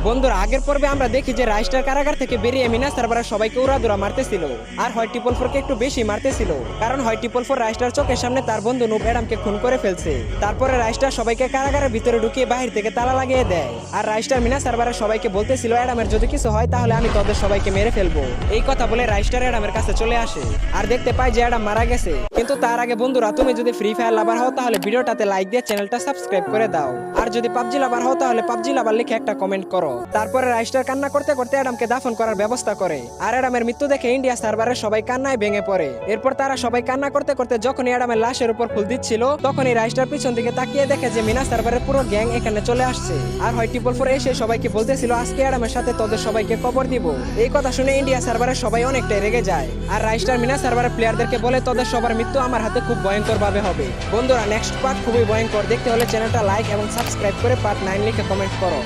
বন্ধুরা, আগের পর্বে আমরা দেখি যে রাইস্টার কারাগার থেকে বেরিয়ে মিনা সার্ভারের সবাইকে উড়াদুরা মারতেছিল, আর হয় ট্রিপল ফোরকে একটু বেশি মারতেছিল, কারণ হয় ট্রিপল ফোর রাইস্টার চোখের সামনে তার বন্ধু নুব অ্যাডামকে খুন করে ফেলছে। তারপরে রাইস্টার সবাইকে কারাগারের ভিতরে ঢুকিয়ে বাহির থেকে তালা লাগিয়ে দেয়, আর রাইস্টার মিনা সার্ভারের সবাইকে বলতেছিল অ্যাডামের যদি কিছু হয় তাহলে আমি তোদের সবাইকে মেরে ফেলবো। এই কথা বলে রাইস্টার অ্যাডামের কাছে চলে আসে আর দেখতে পায় যে অ্যাডাম মারা গেছে। কিন্তু তার আগে বন্ধুরা, তুমি যদি ফ্রি ফায়ার লাভার হও তাহলে ভিডিওটাতে লাইক দিয়ে চ্যানেলটা সাবস্ক্রাইব করে দাও, আর যদি পাবজি লাভার হও তাহলে পাবজি লাভার লিখে একটা কমেন্ট করো। তারপরে রাইস্টার কান্না করতে করতে অ্যাডামকে দাফন করার ব্যবস্থা করে, আর অ্যাডামের মৃত্যু দেখে ইন্ডিয়া সার্ভারের সবাই কান্নায় ভেঙে পড়ে। এরপর তারা সবাই কান্না করতে করতে যখনই অ্যাডামের লাশের উপর ফুল দিচ্ছিল, তখনই রাইস্টার পিছন দিকে তাকিয়ে দেখে যে মিনা সার্ভারের পুরো গ্যাং এখানে চলে আসছে, আর হয় ট্রিপল ফোর এসে সবাইকে বলতেছিল আজকে অ্যাডামের সাথে তোদের সবাইকে কবর দিব। এই কথা শুনে ইন্ডিয়া সার্ভারের সবাই অনেকটাই রেগে যায়, আর রাইস্টার মিনা সার্ভারের প্লেয়ারদেরকে বলে তোদের সবার মৃত্যু আমার হাতে খুব ভয়ঙ্কর ভাবে হবে। বন্ধুরা, নেক্সট পার্ট খুবই ভয়ঙ্কর, দেখতে হলে চ্যানেলটা লাইক এবং সাবস্ক্রাইব করে পার্ট 9 লিখে কমেন্ট করো।